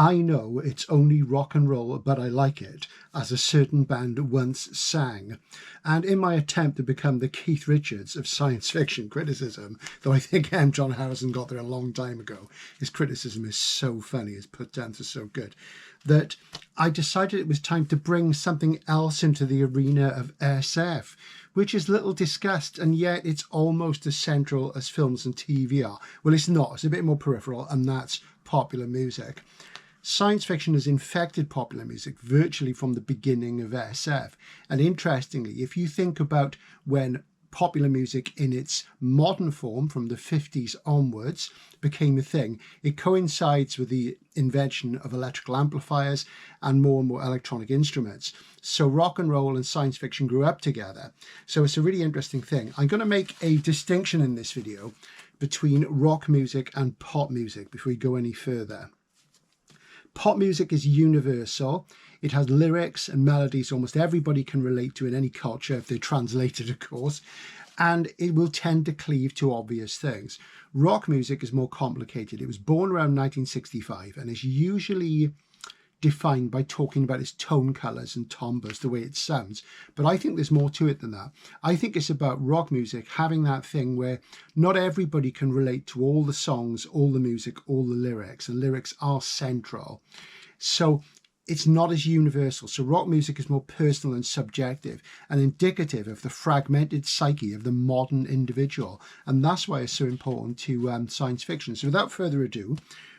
I know it's only rock and roll, but I like it, as a certain band once sang. And in my attempt to become the Keith Richards of science fiction criticism, though I think John Harrison got there a long time ago, his criticism is so funny, his put downs are so good, that I decided it was time to bring something else into the arena of SF, which is little discussed, and yet it's almost as central as films and TV are. Well, it's not, it's a bit more peripheral, and that's popular music. Science fiction has infected popular music virtually from the beginning of SF. And interestingly, if you think about when popular music in its modern form from the 50s onwards became a thing, it coincides with the invention of electrical amplifiers and more electronic instruments. So rock and roll and science fiction grew up together. So it's a really interesting thing. I'm going to make a distinction in this video between rock music and pop music before we go any further. Pop music is universal. It has lyrics and melodies almost everybody can relate to in any culture if they're translated, of course, and it will tend to cleave to obvious things. Rock music is more complicated. It was born around 1965 and is usually defined by talking about its tone colours and timbres, the way it sounds. But I think there's more to it than that. I think it's about rock music having that thing where not everybody can relate to all the songs, all the music, all the lyrics, and lyrics are central. So it's not as universal. So rock music is more personal and subjective and indicative of the fragmented psyche of the modern individual. And that's why it's so important to science fiction. So without further ado,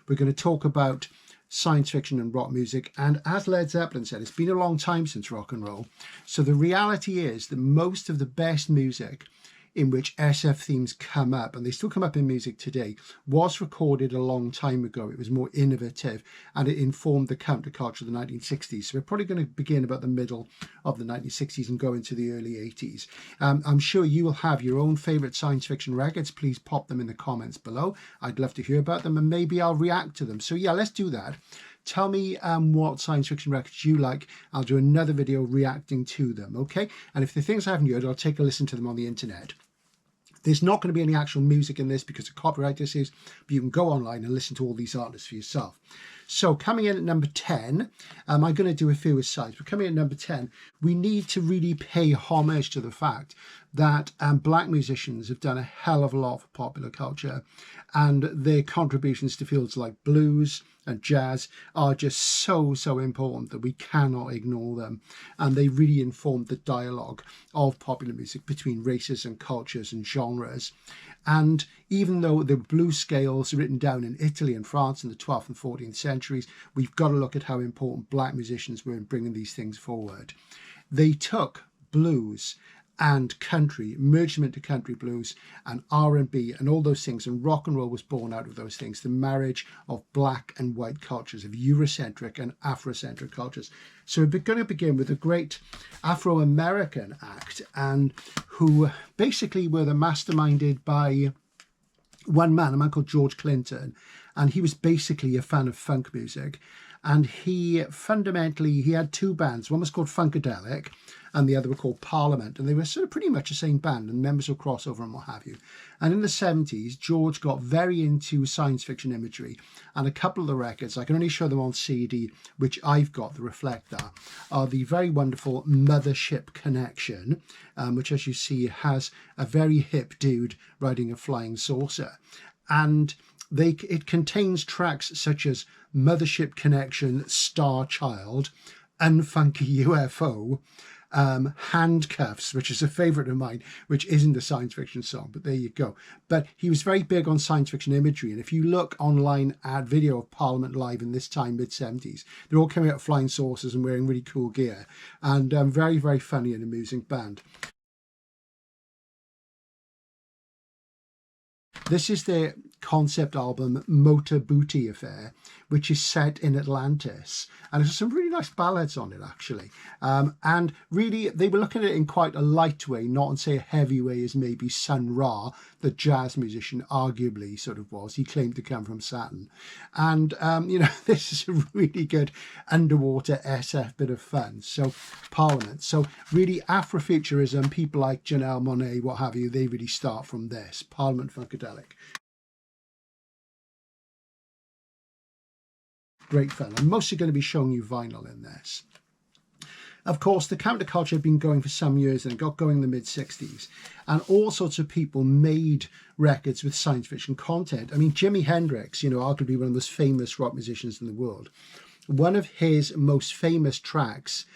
we're going to talk about science fiction and rock music. And as Led Zeppelin said, it's been a long time since rock and roll. So the reality is that most of the best music in which SF themes come up, and they still come up in music today, was recorded a long time ago. It was more innovative and it informed the counterculture of the 1960s. So we're probably going to begin about the middle of the 1960s and go into the early 80s. I'm sure you will have your own favourite science fiction records. Please pop them in the comments below. I'd love to hear about them and maybe I'll react to them. So yeah, let's do that. Tell me what science fiction records you like. I'll do another video reacting to them, okay? And if the things I haven't heard, I'll take a listen to them on the internet. There's not going to be any actual music in this because of copyright issues, but you can go online and listen to all these artists for yourself. So coming in at number 10, I'm going to do a few asides, but coming in at number 10, we need to really pay homage to the fact that black musicians have done a hell of a lot for popular culture, and their contributions to fields like blues and jazz are just so important that we cannot ignore them. And they really informed the dialogue of popular music between races and cultures and genres. And even though there were blues scales written down in Italy and France in the 12th and 14th centuries, we've got to look at how important black musicians were in bringing these things forward. They took blues and country, merged them into country blues and R&B and all those things, and rock and roll was born out of those things, the marriage of black and white cultures, of Eurocentric and Afrocentric cultures. So we're going to begin with a great Afro-American act, and who basically were masterminded by one man, a man called George Clinton, and he was basically a fan of funk music. And he had two bands. One was called Funkadelic and the other were called Parliament. And they were sort of pretty much the same band, and members will cross over and what have you. And in the 70s, George got very into science fiction imagery. And a couple of the records, I can only show them on CD, which I've got that reflect that, are the very wonderful Mothership Connection, which, as you see, has a very hip dude riding a flying saucer. And it contains tracks such as Mothership Connection, Star Child, Unfunky UFO, Handcuffs, which is a favourite of mine, which isn't a science fiction song, but there you go. But he was very big on science fiction imagery, and if you look online at video of Parliament live in this time, mid-70s, they're all coming out flying saucers and wearing really cool gear, and very funny and amusing band. This is their concept album Motor Booty Affair, which is set in Atlantis, and there's some really nice ballads on it actually, and really they were looking at it in quite a light way, not in say a heavy way as maybe Sun Ra, the jazz musician, arguably sort of was. He claimed to come from Saturn, and you know, this is a really good underwater SF bit of fun. So Parliament, so really Afrofuturism, people like Janelle Monáe, what have you, they really start from this Parliament Funkadelic. great fun. I'm mostly going to be showing you vinyl in this. Of course, the counterculture had been going for some years and it got going in the mid-60s. And all sorts of people made records with science fiction content. I mean, Jimi Hendrix, you know, arguably one of the most famous rock musicians in the world. One of his most famous tracks,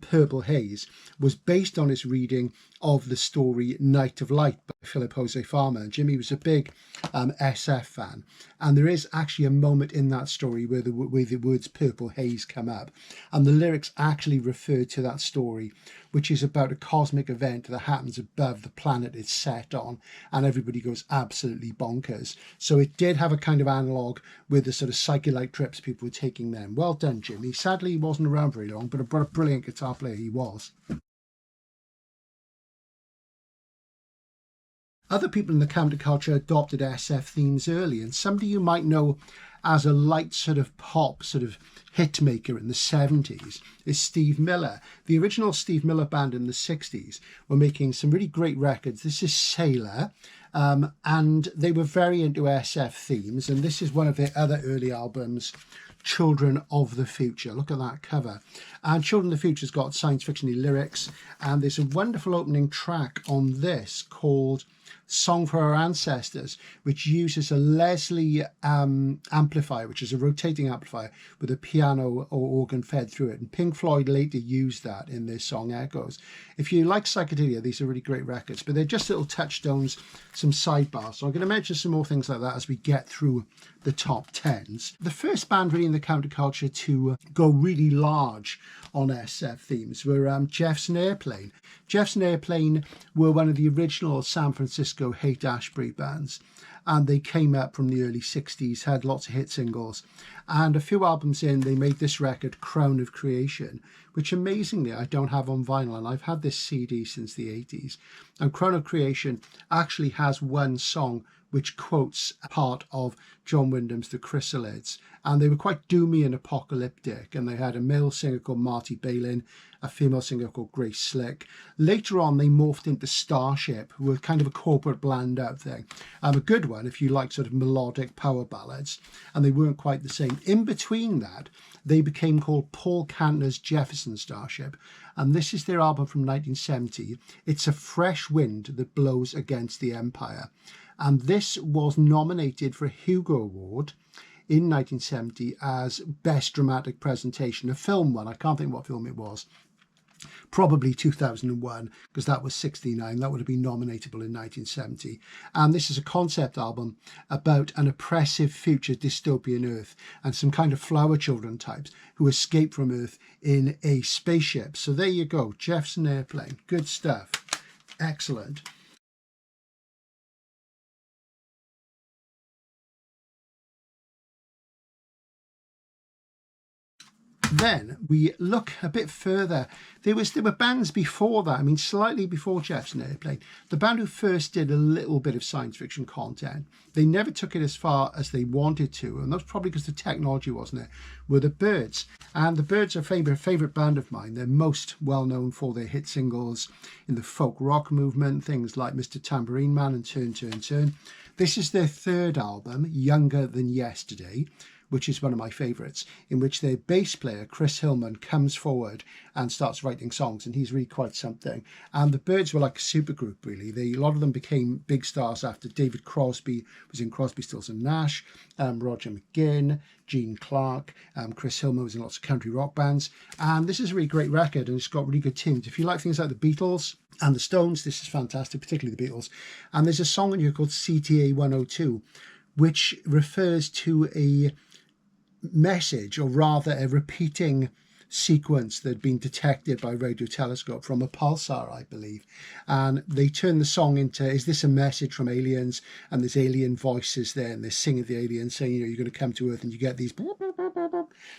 Purple Haze, was based on his reading of the story Night of Light by Philip Jose Farmer. And Jimmy was a big SF fan. And there is actually a moment in that story where the words Purple Haze come up. And the lyrics actually refer to that story, which is about a cosmic event that happens above the planet it's set on. And everybody goes absolutely bonkers. So it did have a kind of analogue with the sort of psychedelic trips people were taking then. Well done, Jimmy. Sadly, he wasn't around very long, but a brilliant guitar player he was. Other people in the counterculture adopted SF themes early, and somebody you might know as a light sort of pop sort of hit maker in the 70s is Steve Miller. The original Steve Miller band in the 60s were making some really great records. This is Sailor, and they were very into SF themes, and this is one of their other early albums, Children of the Future. Look at that cover. And Children of the Future's got science fiction lyrics, and there's a wonderful opening track on this called Song for Our Ancestors, which uses a Leslie amplifier, which is a rotating amplifier with a piano or organ fed through it. And Pink Floyd later used that in their song Echoes. If you like psychedelia, these are really great records, but they're just little touchstones, some sidebars. So I'm going to mention some more things like that as we get through the top 10s. The first band really in the counterculture to go really large on SF themes were Jeff's Airplane. Jeff's Airplane were one of the original San Francisco Haight-Ashbury bands, and they came up from the early 60s, had lots of hit singles, and a few albums in they made this record Crown of Creation, which amazingly I don't have on vinyl, and I've had this CD since the 80s. And Crown of Creation actually has one song which quotes a part of John Wyndham's The Chrysalids. And they were quite doomy and apocalyptic. And they had a male singer called Marty Balin, a female singer called Grace Slick. Later on, they morphed into Starship, who were kind of a corporate bland out thing. A good one if you like sort of melodic power ballads. And they weren't quite the same. In between that, they became called Paul Kantner's Jefferson Starship. And this is their album from 1970. It's a fresh wind that blows against the empire. And this was nominated for a Hugo Award in 1970 as Best Dramatic Presentation, a film one. I can't think what film it was. Probably 2001, because that was 69. That would have been nominatable in 1970. And this is a concept album about an oppressive future dystopian Earth and some kind of flower children types who escape from Earth in a spaceship. So there you go, Jefferson Airplane. Good stuff. Excellent. Then we look a bit further. There were bands before that. I mean, slightly before Jefferson Airplane. The band who first did a little bit of science fiction content, they never took it as far as they wanted to, and that's probably because the technology wasn't there, were the Byrds. And the Byrds are a favourite band of mine. They're most well known for their hit singles in the folk rock movement, things like Mr. Tambourine Man and Turn, Turn, Turn. This is their third album, Younger Than Yesterday, which is one of my favourites, in which their bass player, Chris Hillman, comes forward and starts writing songs, and he's really quite something. And the Byrds were like a supergroup, really. A lot of them became big stars after David Crosby was in Crosby, Stills and Nash, Roger McGuinn, Gene Clark, Chris Hillman was in lots of country rock bands. And this is a really great record, and it's got really good tunes. If you like things like the Beatles and the Stones, this is fantastic, particularly the Beatles. And there's a song on here called CTA 102, which refers to a message, or rather a repeating sequence that had been detected by radio telescope from a pulsar, I believe. And they turn the song into, is this a message from aliens? And there's alien voices there, and they're singing the aliens saying, you know, you're going to come to Earth, and you get these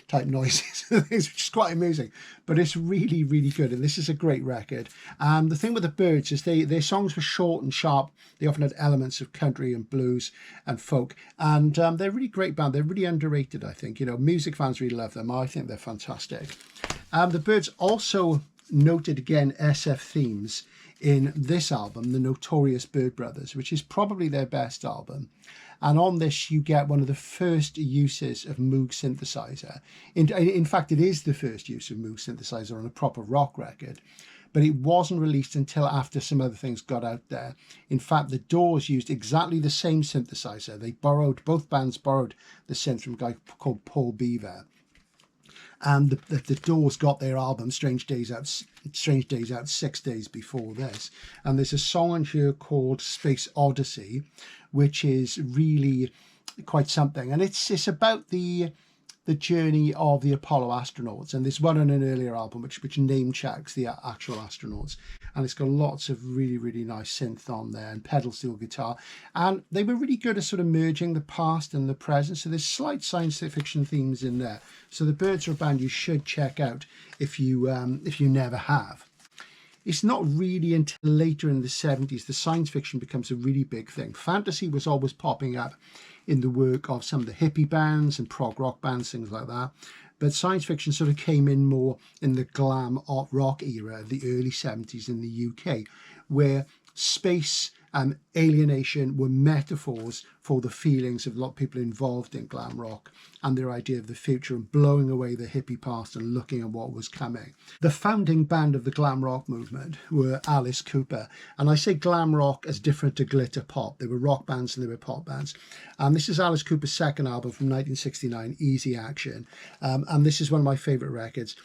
type noises, which is quite amusing. But it's really, really good, and this is a great record. The thing with the Byrds is their songs were short and sharp. They often had elements of country and blues and folk, and they're a really great band. They're really underrated, I think. You know, music fans really love them. I think they're fantastic. The Byrds also noted again SF themes in this album, the notorious Byrd Brothers, which is probably their best album. And on this, you get one of the first uses of Moog synthesizer. In fact, it is the first use of Moog synthesizer on a proper rock record, but it wasn't released until after some other things got out there. In fact, the Doors used exactly the same synthesizer. Both bands borrowed the synth from a guy called Paul Beaver. And the Doors got their album Strange Days out 6 days before this. And there's a song on here called Space Odyssey, which is really quite something. And it's about the journey of the Apollo astronauts. And there's one on an earlier album which name checks the actual astronauts. And it's got lots of really, really nice synth on there and pedal steel guitar. And they were really good at sort of merging the past and the present. So there's slight science fiction themes in there. So the Byrds are a band you should check out if you never have. It's not really until later in the 70s the science fiction becomes a really big thing. Fantasy was always popping up in the work of some of the hippie bands and prog rock bands, things like that. But science fiction sort of came in more in the glam art rock era of the early 70s in the UK, where space and alienation were metaphors for the feelings of a lot of people involved in glam rock and their idea of the future and blowing away the hippie past and looking at what was coming. The founding band of the glam rock movement were Alice Cooper. And I say glam rock as different to glitter pop. They were rock bands and they were pop bands. And this is Alice Cooper's second album from 1969, Easy Action. And this is one of my favourite records.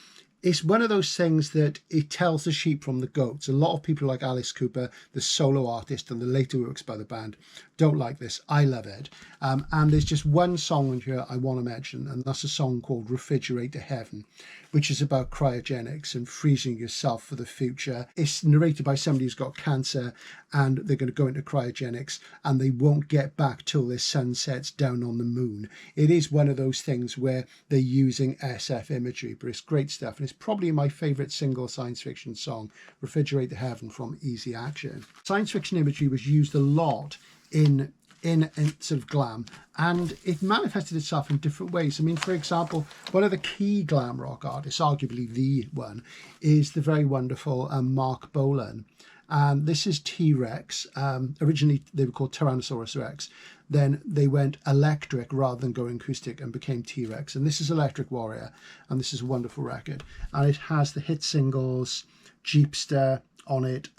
It's one of those things that it tells the sheep from the goats. A lot of people like Alice Cooper, the solo artist, and the later works by the band, don't like this. I love it. And there's just one song in here I want to mention, and that's a song called Refrigerator Heaven, which is about cryogenics and freezing yourself for the future. It's narrated by somebody who's got cancer, and they're going to go into cryogenics, and they won't get back till their sun sets down on the moon. It is one of those things where they're using SF imagery, but it's great stuff, and it's probably my favourite single science fiction song, Refrigerator Heaven from Easy Action. Science fiction imagery was used a lot in sort of glam, and it manifested itself in different ways. I mean, for example, one of the key glam rock artists, arguably the one, is the very wonderful Mark Bolan. And this is T-Rex. Originally, they were called Tyrannosaurus Rex. Then they went electric rather than going acoustic and became T-Rex. And this is Electric Warrior. And this is a wonderful record. And it has the hit singles, Jeepster on it,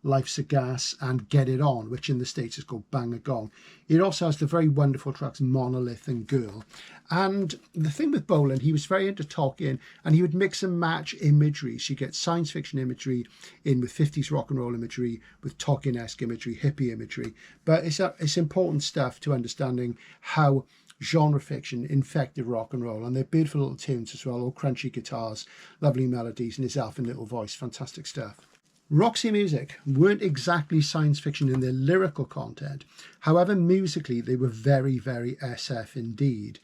Life's a Gas, and Get It On, which in the States is called Bang a Gong. It also has the very wonderful tracks Monolith and Girl. And the thing with Bolan, he was very into Tolkien, and he would mix and match imagery. So you get science fiction imagery in with 50s rock and roll imagery, with Tolkien-esque imagery, hippie imagery. But it's important stuff to understanding how genre fiction infected rock and roll, and they're beautiful little tunes as well, all crunchy guitars, lovely melodies, and his elfin little voice. Fantastic stuff. Roxy Music weren't exactly science fiction in their lyrical content. However, musically, they were very, very SF indeed.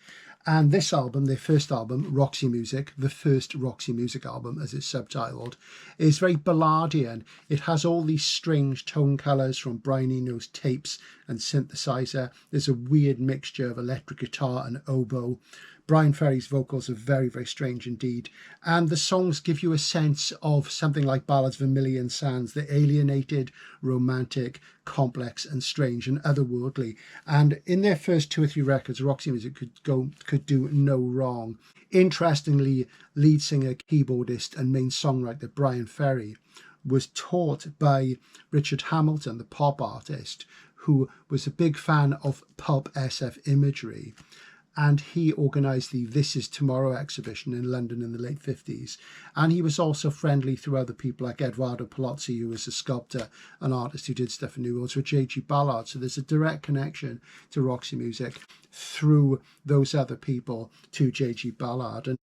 And this album, their first album, Roxy Music, the first Roxy Music album, as it's subtitled, is very balladian. It has all these strange tone colours from Brian Eno's tapes and synthesizer. There's a weird mixture of electric guitar and oboe. Brian Ferry's vocals are very, very strange indeed. And the songs give you a sense of something like Ballads of a Million Sands. They're alienated, romantic, complex and strange and otherworldly. And in their first 2 or 3 records, Roxy Music could do no wrong. Interestingly, lead singer, keyboardist and main songwriter Brian Ferry was taught by Richard Hamilton, the pop artist, who was a big fan of pulp SF imagery. And he organised the This Is Tomorrow exhibition in London in the late 50s. And he was also friendly through other people like Eduardo Palazzi, who was a sculptor, an artist who did stuff in New Orleans, with J.G. Ballard. So there's a direct connection to Roxy Music through those other people to J.G. Ballard. And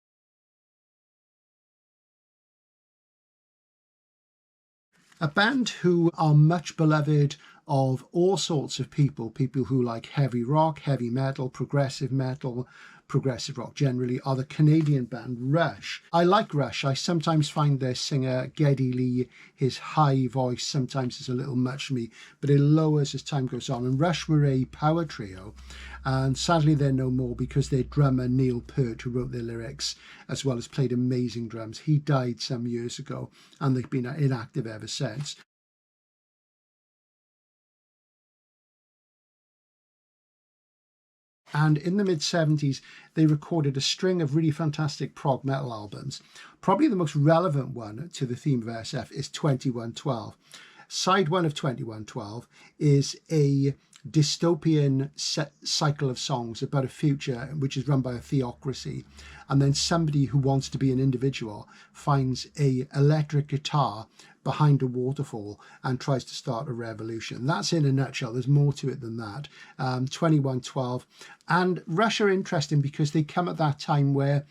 a band who are much beloved of all sorts of people who like heavy rock, heavy metal, progressive rock generally, are the Canadian band Rush. I like Rush. I sometimes find their singer, Geddy Lee, his high voice sometimes is a little much for me, but it lowers as time goes on. And Rush were a power trio, and sadly they're no more because their drummer, Neil Peart, who wrote their lyrics, as well as played amazing drums, he died some years ago, and they've been inactive ever since. And in the mid-70s, they recorded a string of really fantastic prog metal albums. Probably the most relevant one to the theme of SF is 2112. Side one of 2112 is a dystopian cycle of songs about a future which is run by a theocracy, and then somebody who wants to be an individual finds a electric guitar behind a waterfall and tries to start a revolution. That's in a nutshell. There's more to it than that. 2112. And Rush are interesting because they come at that time where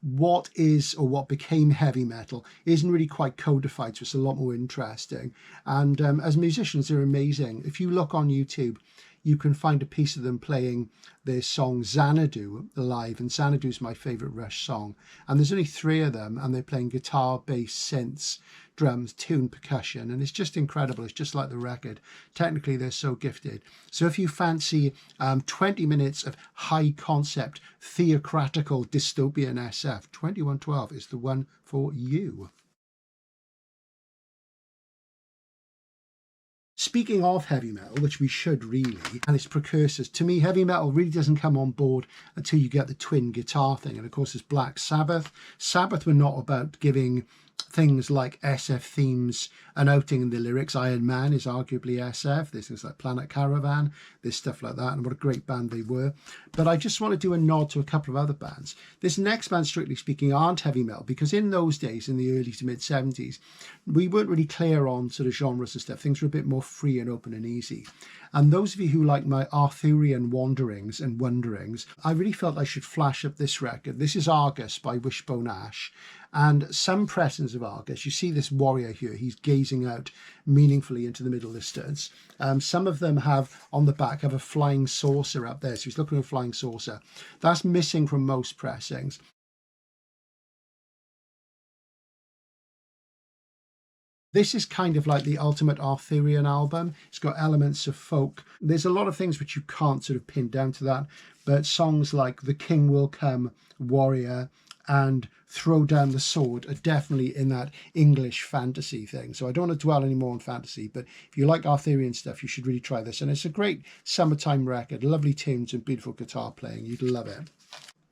what is or what became heavy metal isn't really quite codified, so it's a lot more interesting. And as musicians, they're amazing. If you look on YouTube, you can find a piece of them playing their song Xanadu live, and Xanadu is my favourite Rush song. And there's only 3 of them, and they're playing guitar, bass, synths, drums, tune, percussion, and it's just incredible. It's just like the record. Technically, they're so gifted. So if you fancy 20 minutes of high concept, theocratical, dystopian SF, 2112 is the one for you. Speaking of heavy metal, which we should really, and its precursors, to me, heavy metal really doesn't come on board until you get the twin guitar thing. And of course, it's Black Sabbath. Sabbath were not about giving things like SF themes an outing in the lyrics. Iron Man is arguably SF. There's things like Planet Caravan. There's stuff like that. And what a great band they were. But I just want to do a nod to a couple of other bands. This next band, strictly speaking, aren't heavy metal, because in those days, in the early to mid 70s, we weren't really clear on sort of genres and stuff. Things were a bit more free and open and easy. And those of you who like my Arthurian wanderings and wonderings, I really felt I should flash up this record. This is Argus by Wishbone Ash. And some pressings of Argus, you see this warrior here, he's gazing out meaningfully into the middle distance. Some of them have, on the back, have a flying saucer up there. So he's looking at a flying saucer. That's missing from most pressings. This is kind of like the ultimate Arthurian album. It's got elements of folk. There's a lot of things which you can't sort of pin down to that, but songs like The King Will Come, Warrior, and Throw Down the Sword are definitely in that English fantasy thing. So I don't want to dwell anymore on fantasy, but if you like Arthurian stuff, you should really try this. And it's a great summertime record, lovely tunes and beautiful guitar playing. You'd love it.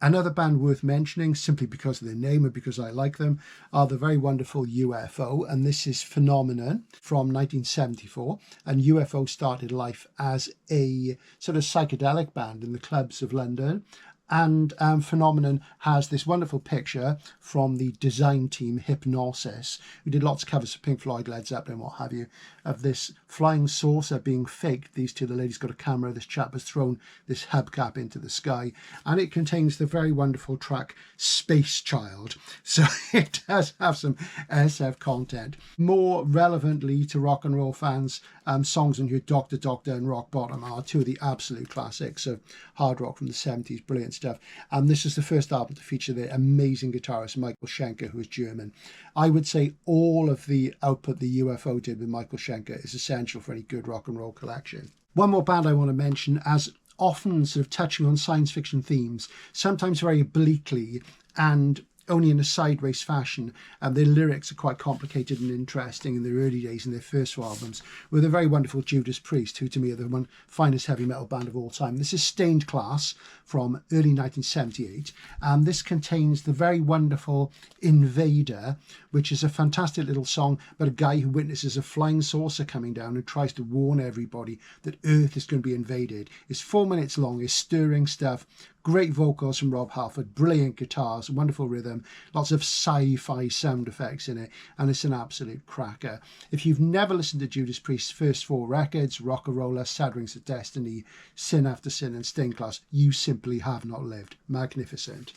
Another band worth mentioning, simply because of their name and because I like them, are the very wonderful UFO. And this is Phenomenon from 1974. And UFO started life as a sort of psychedelic band in the clubs of London. And Phenomenon has this wonderful picture from the design team Hypnosis, who did lots of covers for Pink Floyd, Led Zeppelin, what have you, of this flying saucer being faked. These two, the lady's got a camera, this chap has thrown this hubcap into the sky, and it contains the very wonderful track Space Child. So it does have some SF content. More relevantly to rock and roll fans, songs on your Doctor Doctor and Rock Bottom are 2 of the absolute classics of hard rock from the 70s. Brilliant stuff. And this is the first album to feature the amazing guitarist Michael Schenker, who is German. I would say all of the output the UFO did with Michael Schenker is essential for any good rock and roll collection. One more band I want to mention, as often sort of touching on science fiction themes, sometimes very obliquely and only in a sideways fashion. Their lyrics are quite complicated and interesting in their early days, in their first 2 albums, with a very wonderful Judas Priest, who to me are the one finest heavy metal band of all time. This is Stained Class from early 1978, and this contains the very wonderful Invader, which is a fantastic little song about a guy who witnesses a flying saucer coming down and tries to warn everybody that Earth is going to be invaded. It's 4 minutes long, it's stirring stuff. Great vocals from Rob Halford, brilliant guitars, wonderful rhythm, lots of sci-fi sound effects in it, and it's an absolute cracker. If you've never listened to Judas Priest's first 4 records, Rock-A-Roller, Sad Rings of Destiny, Sin After Sin, and Stained Class, you simply have not lived. Magnificent.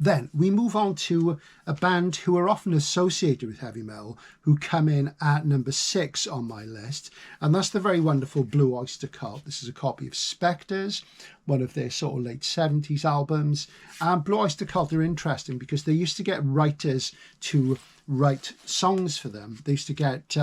Then we move on to a band who are often associated with heavy metal, who come in at number 6 on my list, and that's the very wonderful Blue Oyster Cult. This is a copy of Spectres, one of their sort of late 70s albums. And Blue Oyster Cult are interesting because they used to get writers to write songs for them. They used to get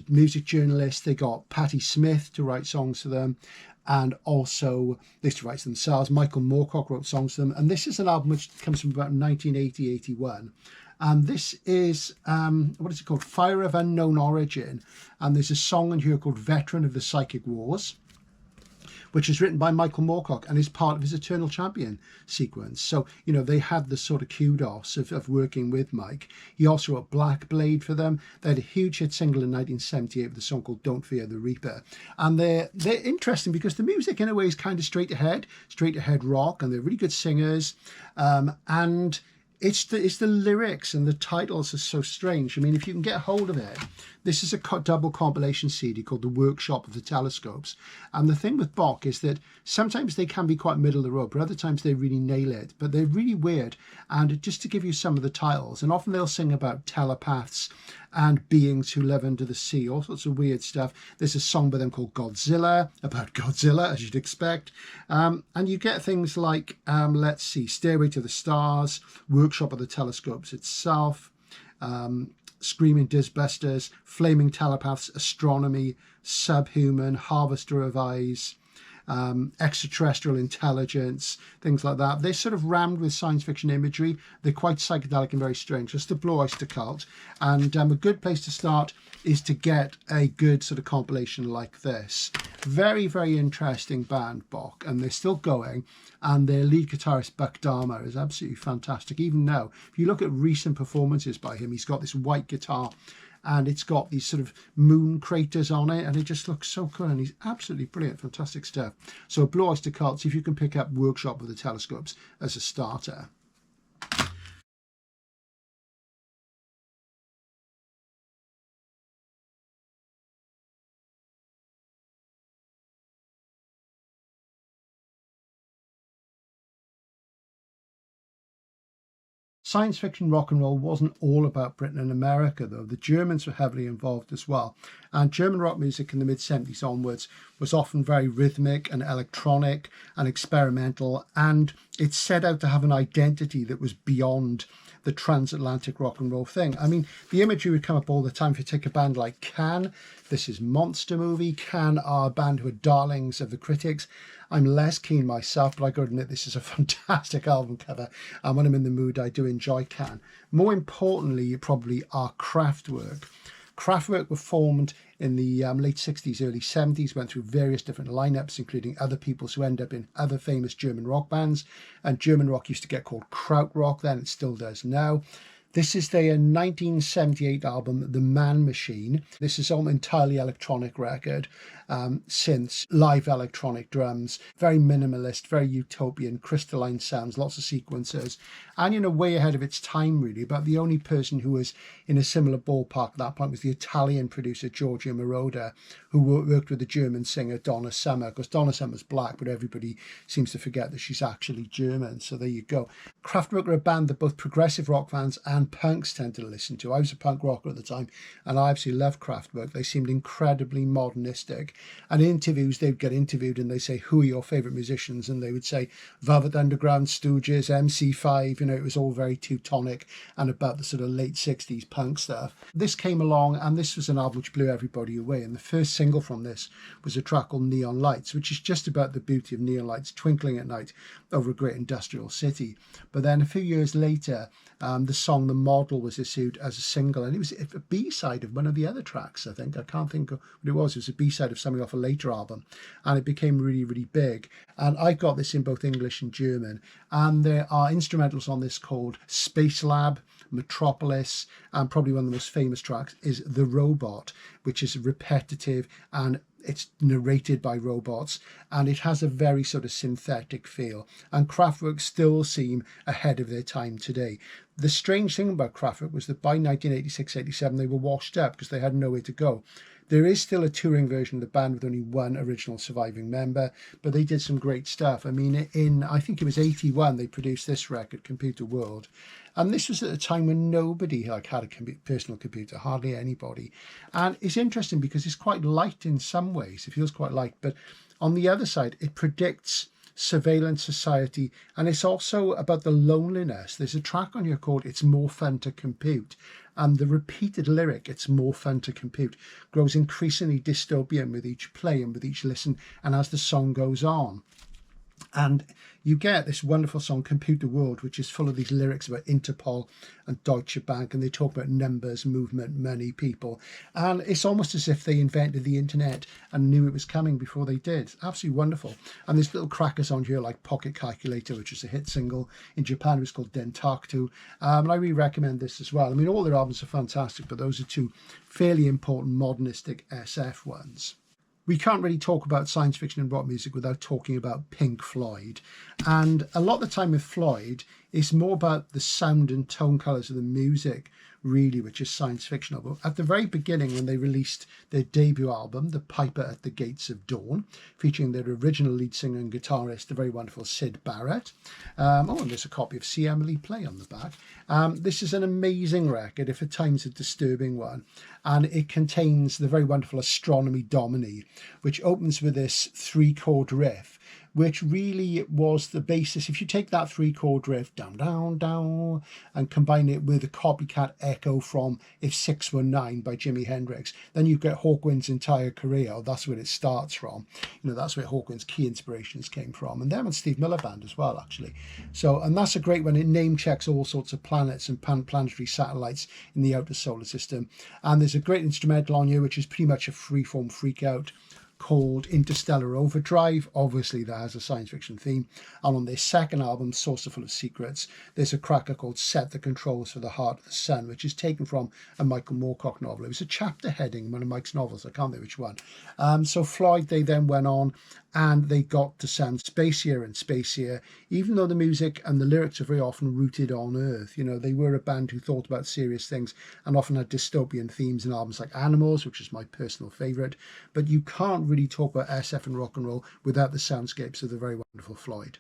music journalists. They got Patti Smith to write songs for them. And also they used to write themselves. Michael Moorcock wrote songs for them. And this is an album which comes from about 1980-81. And this is, what is it called? Fire of Unknown Origin. And there's a song in here called Veteran of the Psychic Wars, which is written by Michael Moorcock and is part of his Eternal Champion sequence. So, you know, they had the sort of kudos of working with Mike. He also wrote Black Blade for them. They had a huge hit single in 1978 with a song called Don't Fear the Reaper. And they're interesting because the music in a way is kind of straight ahead rock, and they're really good singers. And it's the lyrics and the titles are so strange. I mean, if you can get hold of it, this is a double compilation CD called The Workshop of the Telescopes. And the thing with Bach is that sometimes they can be quite middle of the road, but other times they really nail it. But they're really weird. And just to give you some of the titles, and often they'll sing about telepaths and beings who live under the sea, all sorts of weird stuff. There's a song by them called Godzilla, about Godzilla, as you'd expect. And you get things like, let's see, Stairway to the Stars, Workshop of the Telescopes itself, Screaming Disbusters, Flaming Telepaths, Astronomy, Subhuman, Harvester of Eyes, Extraterrestrial Intelligence, things like that. They're sort of rammed with science fiction imagery. They're quite psychedelic and very strange. So it's the Blue Oyster Cult. And a good place to start is to get a good sort of compilation like this. Very, very interesting band, Bach, and they're still going. And their lead guitarist, Buck Dharma, is absolutely fantastic. Even now, if you look at recent performances by him, he's got this white guitar and it's got these sort of moon craters on it, and it just looks so cool, and he's absolutely brilliant, fantastic stuff. So Blue Oyster Cult, see if you can pick up Workshop of the Telescopes as a starter. Science fiction rock and roll wasn't all about Britain and America, though. The Germans were heavily involved as well. And German rock music in the mid-70s onwards was often very rhythmic and electronic and experimental, and it set out to have an identity that was beyond the transatlantic rock and roll thing. I mean, the imagery would come up all the time. If you take a band like Can, this is Monster Movie. Can are a band who are darlings of the critics. I'm less keen myself, but I got to admit this is a fantastic album cover. And when I'm in the mood, I do enjoy Can. More importantly, probably are Kraftwerk. Kraftwerk were formed in the late 60s, early 70s, went through various different lineups, including other people who end up in other famous German rock bands. And German rock used to get called Krautrock then, it still does now. This is their 1978 album, The Man Machine. This is an entirely electronic record, synths, live electronic drums, very minimalist, very utopian, crystalline sounds, lots of sequencers, and, you know, way ahead of its time, really. But the only person who was in a similar ballpark at that point was the Italian producer, Giorgio Moroder, who worked with the German singer Donna Summer, because Donna Summer's black, but everybody seems to forget that she's actually German. So there you go. Kraftwerk are a band that both progressive rock fans and punks tend to listen to. I was a punk rocker at the time, and I absolutely loved Kraftwerk. They seemed incredibly modernistic. And in interviews, they'd get interviewed and they say, who are your favourite musicians? And they would say Velvet Underground, Stooges, MC5. You know, it was all very Teutonic and about the sort of late 60s punk stuff. This came along, and this was an album which blew everybody away. And the first single from this was a track called Neon Lights, which is just about the beauty of neon lights twinkling at night over a great industrial city. But then a few years later, the song The Model was issued as a single, and it was a B-side of one of the other tracks, I think. I can't think of what it was. It was a B-side of something off a later album, and it became really, really big. And I got this in both English and German, and there are instrumentals on this called Space Lab, Metropolis, and probably one of the most famous tracks is The Robot, which is repetitive and it's narrated by robots, and it has a very sort of synthetic feel. And Kraftwerk still seem ahead of their time today. The strange thing about Kraftwerk was that by 1986-87 they were washed up because they had nowhere to go. There is still a touring version of the band with only one original surviving member, but they did some great stuff. I mean, I think it was 81, they produced this record, Computer World. And this was at a time when nobody had a personal computer, hardly anybody. And it's interesting because it's quite light in some ways. It feels quite light. But on the other side, it predicts surveillance society. And it's also about the loneliness. There's a track on here called It's More Fun to Compute. And the repeated lyric, it's more fun to compute, grows increasingly dystopian with each play and with each listen and as the song goes on. And you get this wonderful song, Computer World, which is full of these lyrics about Interpol and Deutsche Bank, and they talk about numbers, movement, money, people. And it's almost as if they invented the internet and knew it was coming before they did. It's absolutely wonderful. And there's little crackers on here like Pocket Calculator, which is a hit single. In Japan, it was called Dentaktu. And I really recommend this as well. I mean, all their albums are fantastic, but those are two fairly important modernistic SF ones. We can't really talk about science fiction and rock music without talking about Pink Floyd. And a lot of the time with Floyd, it's more about the sound and tone colours of the music, really, which is science fictional. But at the very beginning, when they released their debut album, The Piper at the Gates of Dawn, featuring their original lead singer and guitarist, the very wonderful Syd Barrett. And there's a copy of See Emily Play on the back. This is an amazing record, if at times a disturbing one. And it contains the very wonderful Astronomy Domini, which opens with this 3-chord riff, which really was the basis. If you take that 3-chord riff, down, down, down, and combine it with a copycat echo from If 6 Were 9 by Jimi Hendrix, then you get Hawkwind's entire career. That's where it starts from. That's where Hawkwind's key inspirations came from. And them and Steve Miller Band as well, actually. So, and that's a great one. It name checks all sorts of planets and planetary satellites in the outer solar system. And there's a great instrumental on here, which is pretty much a freeform freak out, called Interstellar Overdrive. Obviously that has a science fiction theme. And on their second album, Saucerful of Secrets, there's a cracker called Set the Controls for the Heart of the Sun, which is taken from a Michael Moorcock novel. It was a chapter heading in one of Mike's novels, I can't remember which one. So Floyd, they then went on and they got to sound spacier and spacier, even though the music and the lyrics are very often rooted on Earth. They were a band who thought about serious things and often had dystopian themes in albums like Animals, which is my personal favourite. But you can't really talk about SF and rock and roll without the soundscapes of the very wonderful Floyd.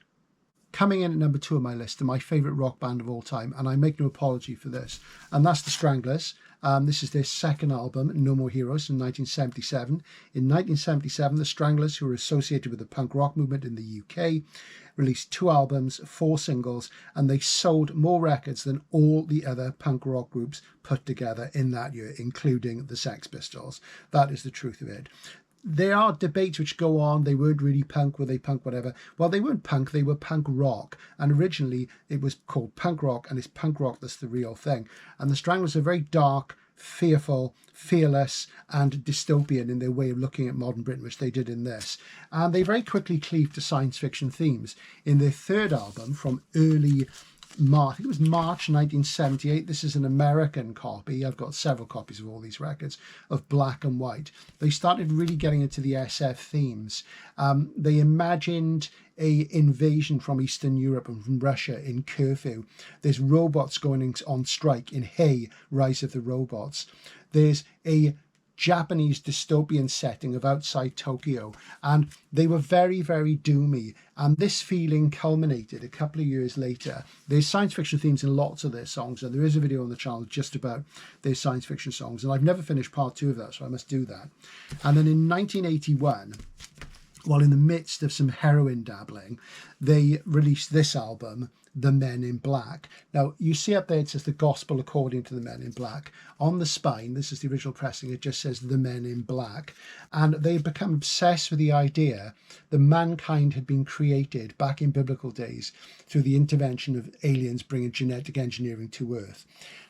Coming in at number 2 on my list are my favourite rock band of all time, and I make no apology for this, and that's the Stranglers. This is their second album, No More Heroes, from 1977. In 1977, the Stranglers, who were associated with the punk rock movement in the UK, released 2 albums, 4 singles, and they sold more records than all the other punk rock groups put together in that year, including the Sex Pistols. That is the truth of it. There are debates which go on. They weren't really punk, were they punk, whatever. Well, they weren't punk, they were punk rock. And originally it was called punk rock, and it's punk rock that's the real thing. And the Stranglers are very dark, fearful, fearless, and dystopian in their way of looking at modern Britain, which they did in this. And they very quickly cleaved to science fiction themes. In their third album from early March, I think it was March 1978. This is an American copy. I've got several copies of all these records of Black and White. They started really getting into the SF themes. They imagined a invasion from Eastern Europe and from Russia in Curfew. There's robots going on strike in Hey, Rise of the Robots. There's a Japanese dystopian setting of outside Tokyo, and they were very, very doomy. And this feeling culminated a couple of years later. There's science fiction themes in lots of their songs, and there is a video on the channel just about their science fiction songs, and I've never finished part 2 of that, so I must do that. And then in 1981, while in the midst of some heroin dabbling, they released this album, The Men in Black. Now, you see up there, it says The Gospel According to the Men in Black. On the spine, this is the original pressing, it just says The Men in Black. And they've become obsessed with the idea that mankind had been created back in biblical days through the intervention of aliens bringing genetic engineering to Earth.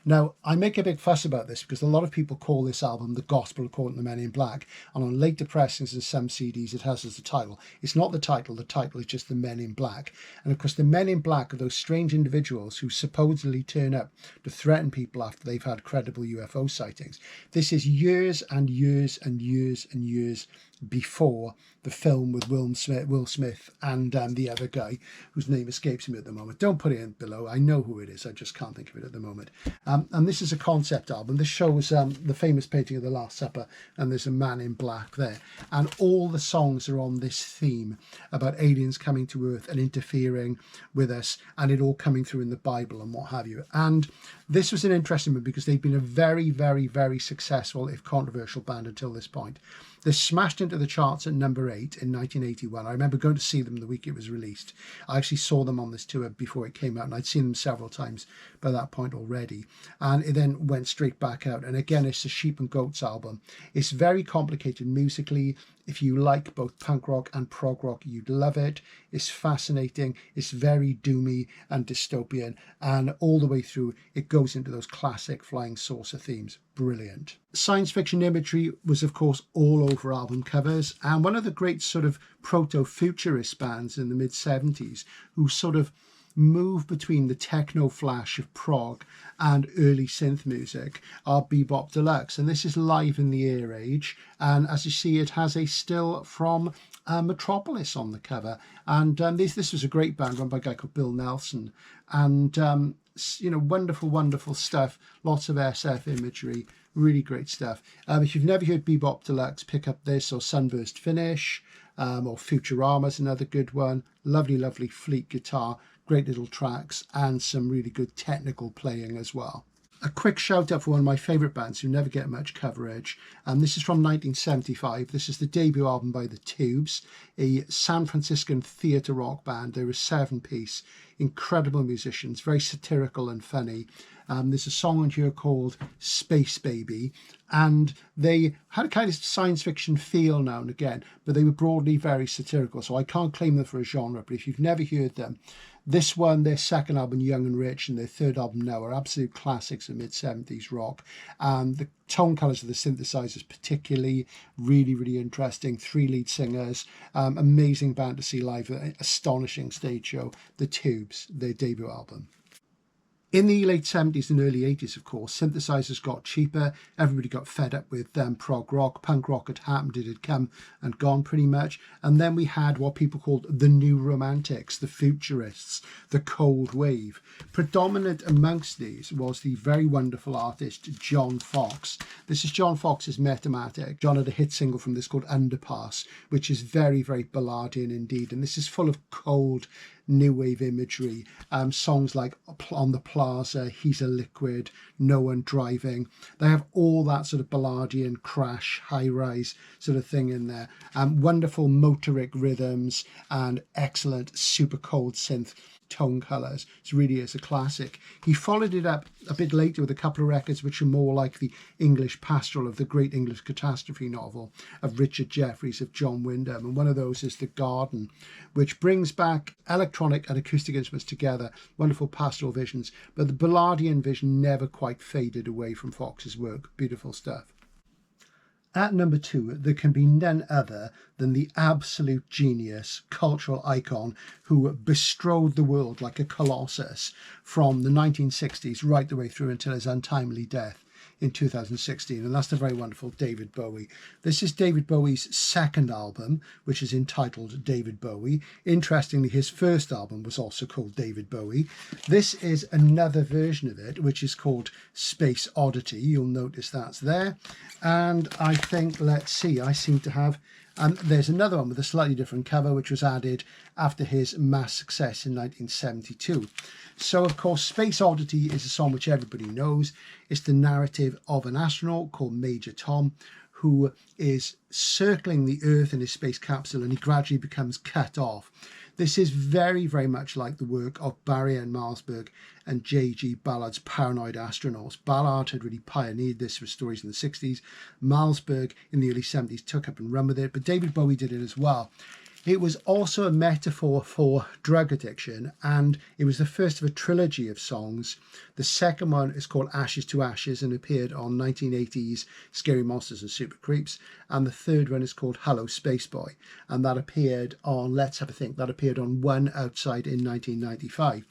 Now, I make a big fuss about this because a lot of people call this album The Gospel According to the Men in Black, and on later pressings and some CDs it has as the title. It's not the title is just The Men in Black. And of course, the Men in Black are those strange individuals who supposedly turn up to threaten people after they've had credible UFO sightings. This is years and years and years and years before the film with Will Smith and the other guy whose name escapes me at the moment. Don't put it in below. I know who it is. I just can't think of it at the moment. And this is a concept album. This shows the famous painting of the Last Supper, and there's a man in black there. And all the songs are on this theme about aliens coming to Earth and interfering with us, and it all coming through in the Bible and what have you. And This was an interesting one because they'd been a very, very, very successful, if controversial, band until this point. They smashed into the charts at number 8 in 1981. I remember going to see them the week it was released. I actually saw them on this tour before it came out, and I'd seen them several times by that point already. And it then went straight back out. And again, it's a Sheep and Goats album. It's very complicated musically. If you like both punk rock and prog rock, you'd love it. It's fascinating. It's very doomy and dystopian. And all the way through, it goes into those classic flying saucer themes. Brilliant. Science fiction imagery was, of course, all over album covers. And one of the great sort of proto-futurist bands in the mid-70s who sort of move between the techno flash of prog and early synth music are Bebop Deluxe, and this is Live in the Air Age, and as you see it has a still from Metropolis on the cover, and this was a great band run by a guy called Bill Nelson, and you know, wonderful stuff, lots of SF imagery, really great stuff. If you've never heard Bebop Deluxe, pick up this or Sunburst Finish, or Futurama's another good one. Lovely Fleet guitar, great little tracks, and some really good technical playing as well. A quick shout out for one of my favourite bands who never get much coverage. This is from 1975. This is the debut album by The Tubes, a San Franciscan theatre rock band. They're a 7-piece, incredible musicians, very satirical and funny. There's a song on here called Space Baby, and they had a kind of science fiction feel now and again, but they were broadly very satirical, so I can't claim them for a genre. But if you've never heard them, this one, their second album, Young and Rich, and their third album now are absolute classics of mid-70s rock. And the tone colours of the synthesizers particularly really interesting. 3 lead singers, amazing band to see live, astonishing stage show. The Tubes, their debut album. In the late 70s and early 80s, of course, synthesizers got cheaper. Everybody got fed up with prog rock. Punk rock had happened. It had come and gone pretty much. And then we had what people called the New Romantics, the Futurists, the Cold Wave. Predominant amongst these was the very wonderful artist John Foxx. This is John Foxx's Metamatic. John had a hit single from this called Underpass, which is very balladian indeed. And this is full of cold, new wave imagery, songs like On the Plaza, He's a Liquid, No One Driving. They have all that sort of balladian, crash, high-rise sort of thing in there. Wonderful motoric rhythms and excellent super cold synth tone colours. It really is a classic. He followed it up a bit later with a couple of records which are more like the English pastoral of the great English catastrophe novel of Richard Jefferies, of John Wyndham, and one of those is The Garden, which brings back electronic and acoustic instruments together, wonderful pastoral visions, but the balladian vision never quite faded away from Fox's work. Beautiful stuff. At number 2, there can be none other than the absolute genius, cultural icon who bestrode the world like a colossus from the 1960s right the way through until his untimely death in 2016, and that's the very wonderful David Bowie. This is David Bowie's second album, which is entitled David Bowie. Interestingly, his first album was also called David Bowie. This is another version of it, which is called Space Oddity. You'll notice that's there. And I think, let's see, I seem to have... there's another one with a slightly different cover, which was added after his mass success in 1972. So, of course, Space Oddity is a song which everybody knows. It's the narrative of an astronaut called Major Tom, who is circling the Earth in his space capsule, and he gradually becomes cut off. This is very much like the work of Barry N. Malzberg and J.G. Ballard's Paranoid Astronauts. Ballard had really pioneered this for stories in the 60s. Malzberg in the early 70s took up and run with it, but David Bowie did it as well. It was also a metaphor for drug addiction, and it was the first of a trilogy of songs. The second one is called Ashes to Ashes and appeared on 1980's Scary Monsters and Super Creeps, and the third one is called Hello Space Boy, and that appeared on, let's have a think, that appeared on One Outside in 1995.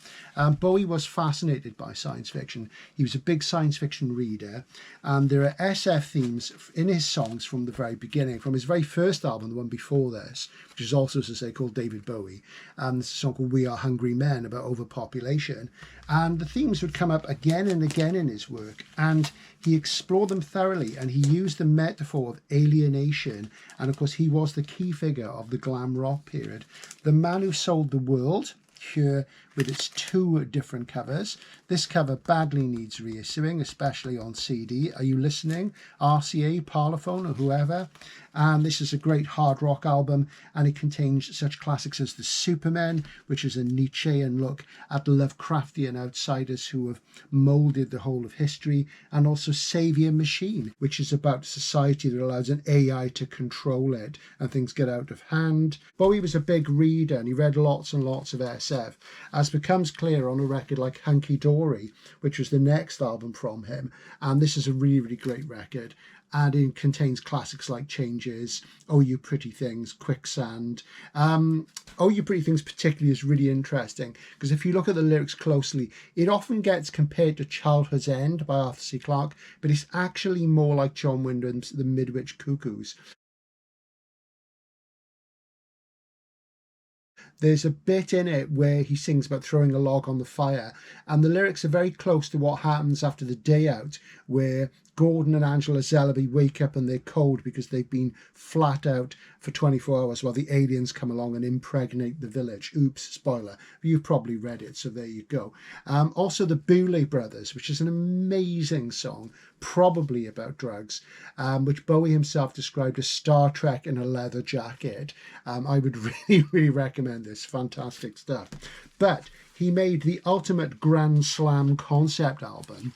Bowie was fascinated by science fiction. He was a big science fiction reader, and there are SF themes in his songs from the very beginning, from his very first album, the one before this, which is also, as I say, called David Bowie. There's a song called We Are Hungry Men about overpopulation. And the themes would come up again and again in his work. And he explored them thoroughly. And he used the metaphor of alienation. And of course, he was the key figure of the glam rock period. The man who sold the world here with its 2 different covers. This cover badly needs reissuing, especially on CD. Are you listening? RCA, Parlophone, or whoever? And this is a great hard rock album, and it contains such classics as The Supermen, which is a Nietzschean look at Lovecraftian outsiders who have moulded the whole of history, and also Savior Machine, which is about a society that allows an AI to control it and things get out of hand. Bowie was a big reader, and he read lots and lots of SF, as becomes clear on a record like Hunky Dory, which was the next album from him. And this is a really, really great record. And it contains classics like Changes, Oh You Pretty Things, Quicksand. Oh You Pretty Things particularly is really interesting because if you look at the lyrics closely, it often gets compared to Childhood's End by Arthur C. Clarke, but it's actually more like John Wyndham's The Midwich Cuckoos. There's a bit in it where he sings about throwing a log on the fire, and the lyrics are very close to what happens after the day out, where Gordon and Angela Zellaby wake up and they're cold because they've been flat out for 24 hours while the aliens come along and impregnate the village. Oops, spoiler. You've probably read it, so there you go. Also the Bowie Brothers, which is an amazing song, probably about drugs, which Bowie himself described as Star Trek in a leather jacket. I would really, really recommend this. Fantastic stuff. But he made the ultimate Grand Slam concept album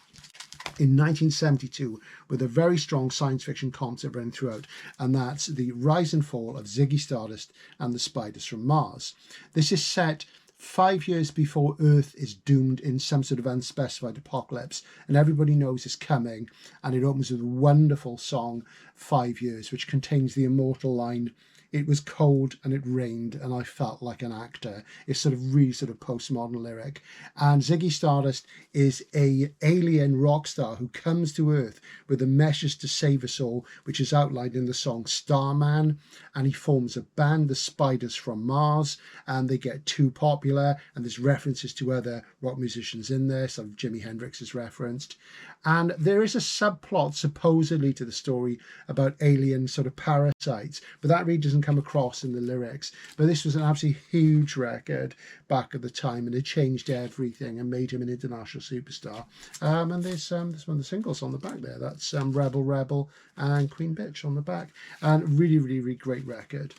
in 1972 with a very strong science fiction concept running throughout, and that's the rise and fall of Ziggy Stardust and the Spiders from Mars. This is set 5 years before Earth is doomed in some sort of unspecified apocalypse, and everybody knows it's coming, and it opens with a wonderful song, 5 Years, which contains the immortal line, "It was cold and it rained and I felt like an actor." It's sort of really sort of postmodern lyric. And Ziggy Stardust is a alien rock star who comes to Earth with a message to save us all, which is outlined in the song Starman. And he forms a band, the Spiders from Mars, and they get too popular. And there's references to other rock musicians in there. So Jimi Hendrix is referenced. And there is a subplot supposedly to the story about alien sort of parasites, but that really doesn't come across in the lyrics. But this was an absolutely huge record back at the time, and it changed everything and made him an international superstar. And there's one of the singles on the back there. That's Rebel Rebel and Queen Bitch on the back. And really, really, really great record.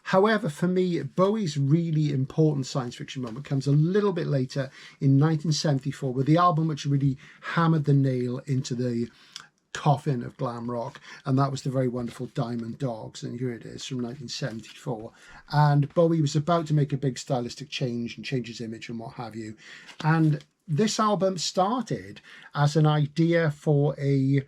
However, for me, Bowie's really important science fiction moment comes a little bit later in 1974 with the album which really hammered the nail into the coffin of glam rock, and that was the very wonderful Diamond Dogs, and here it is from 1974. And Bowie was about to make a big stylistic change and change his image and what have you. And this album started as an idea for a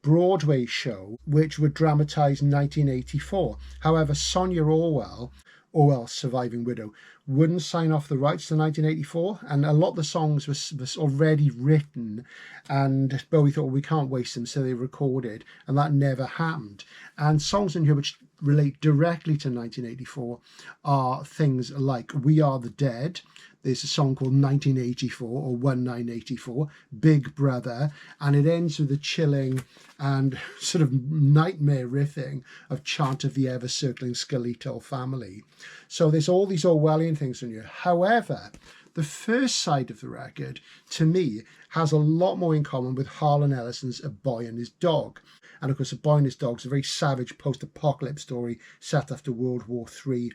Broadway show which would dramatise 1984. However, Sonia Orwell's surviving widow, wouldn't sign off the rights to 1984, and a lot of the songs was already written, and Bowie thought, well, we can't waste them, so they recorded, and that never happened. And songs in here which relate directly to 1984 are things like We Are the Dead. There's a song called 1984 or 1984, Big Brother, and it ends with a chilling and sort of nightmare riffing of Chant of the Ever Circling Skeletal Family. So there's all these Orwellian things in here. However, the first side of the record, to me, has a lot more in common with Harlan Ellison's A Boy and His Dog. And of course, A Boy and His Dog is a very savage post-apocalypse story set after World War III.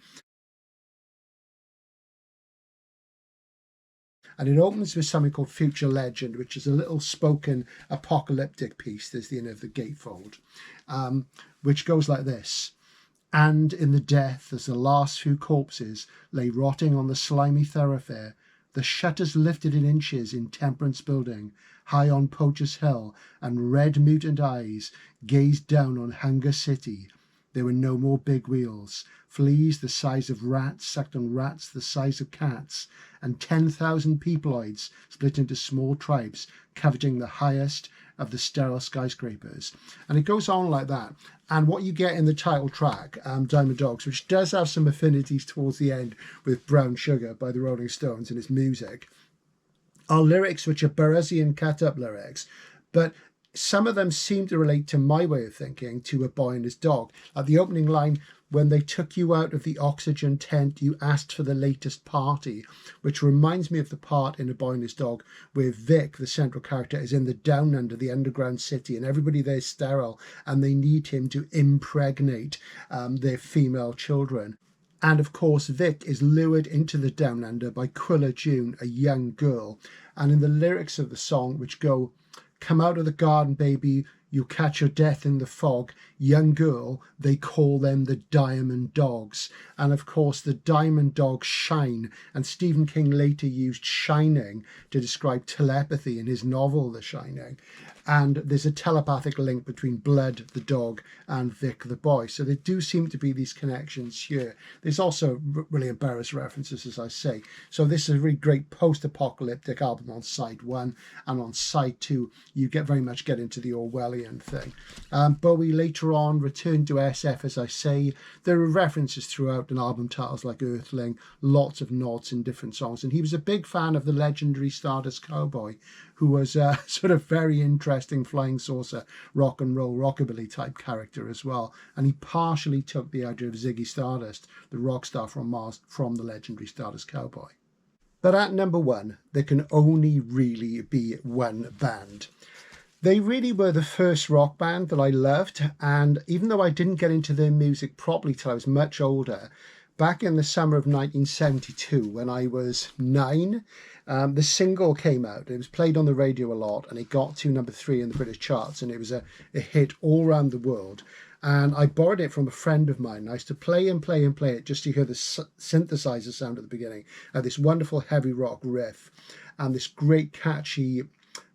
And it opens with something called Future Legend, which is a little spoken apocalyptic piece. There's the end of the gatefold, which goes like this. And in the death, as the last few corpses lay rotting on the slimy thoroughfare, the shutters lifted in inches in Temperance Building, high on Poacher's Hill, and red mutant eyes gazed down on Hunger City. There were no more big wheels. Fleas the size of rats sucked on rats the size of cats, and 10,000 peopleoids split into small tribes, coveting the highest of the sterile skyscrapers. And it goes on like that. And what you get in the title track, Diamond Dogs, which does have some affinities towards the end with Brown Sugar by the Rolling Stones and its music, are lyrics which are Burroughsian cut-up lyrics, but some of them seem to relate to my way of thinking, to A Boy and His Dog. At the opening line, when they took you out of the oxygen tent, you asked for the latest party, which reminds me of the part in A Boy and His Dog where Vic, the central character, is in the down under, the underground city, and everybody there is sterile, and they need him to impregnate their female children. And of course, Vic is lured into the down under by Quilla June, a young girl. And in the lyrics of the song, which go, "Come out of the garden, baby, you catch your death in the fog. Young girl, they call them the Diamond Dogs." And of course, the Diamond Dogs shine. And Stephen King later used shining to describe telepathy in his novel, The Shining. And there's a telepathic link between Blood, the dog, and Vic, the boy. So there do seem to be these connections here. There's also really embarrassed references, as I say. So this is a really great post-apocalyptic album on side 1. And on side 2, you very much get into the Orwellian thing. Bowie later on returned to SF, as I say. There are references throughout in album titles like Earthling, lots of nods in different songs. And he was a big fan of the legendary Stardust Cowboy, who was a sort of very interesting flying saucer, rock and roll, rockabilly type character as well. And he partially took the idea of Ziggy Stardust, the rock star from Mars, from the legendary Stardust Cowboy. But at number 1, there can only really be one band. They really were the first rock band that I loved. And even though I didn't get into their music properly till I was much older, back in the summer of 1972, when I was 9, the single came out. It was played on the radio a lot, and it got to number 3 in the British charts, and it was a hit all around the world. And I borrowed it from a friend of mine. I used to play and play and play it just to hear the synthesizer sound at the beginning, this wonderful heavy rock riff, and this great catchy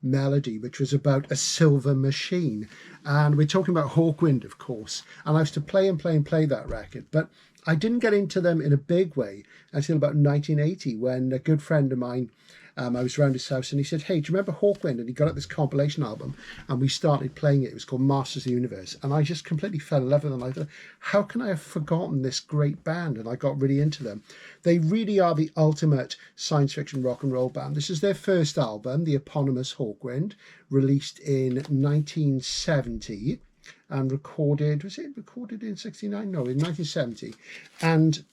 melody, which was about a silver machine. And we're talking about Hawkwind, of course. And I used to play and play and play that record. But I didn't get into them in a big way until about 1980, when a good friend of mine, I was around his house and he said, "Hey, do you remember Hawkwind?" And he got out this compilation album and we started playing it. It was called Masters of the Universe. And I just completely fell in love with them. I thought, how can I have forgotten this great band? And I got really into them. They really are the ultimate science fiction rock and roll band. This is their first album, the eponymous Hawkwind, released in 1970. And recorded in 69? No, in 1970. And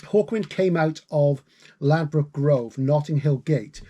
Hawkwind came out of Ladbroke Grove, Notting Hill Gate,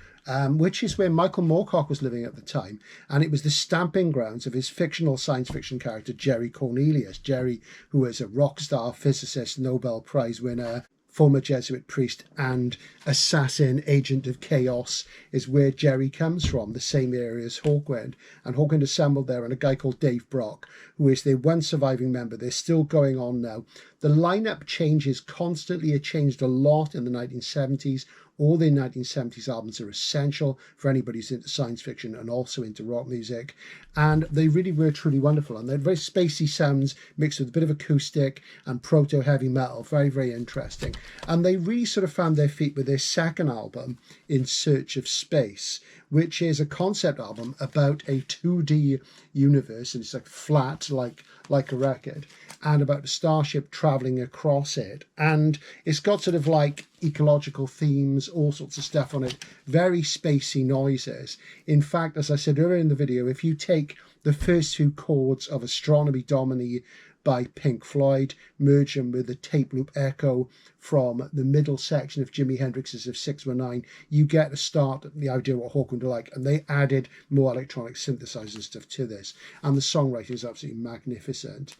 which is where Michael Moorcock was living at the time. And it was the stamping grounds of his fictional science fiction character, Jerry Cornelius. Jerry, who was a rock star, physicist, Nobel Prize winner, former Jesuit priest and assassin, agent of chaos, is where Jerry comes from, the same area as Hawkwind. And Hawkwind assembled there, and a guy called Dave Brock, who is their one surviving member. They're still going on now. The lineup changes constantly. It changed a lot in the 1970s. All their 1970s albums are essential for anybody who's into science fiction and also into rock music. And they really were truly wonderful. And they're very spacey sounds mixed with a bit of acoustic and proto-heavy metal. Very, very interesting. And they really sort of found their feet with their second album, In Search of Space, which is a concept album about a 2D universe. And it's like flat, like a record, and about a starship traveling across it. And it's got sort of like ecological themes, all sorts of stuff on it, very spacey noises. In fact, as I said earlier in the video, if you take the first 2 chords of Astronomy Domini by Pink Floyd, merge them with the tape loop echo from the middle section of Jimi Hendrix's of 619, you get a start at the idea of what Hawkwind are like. And they added more electronic synthesizer stuff to this. And the songwriting is absolutely magnificent.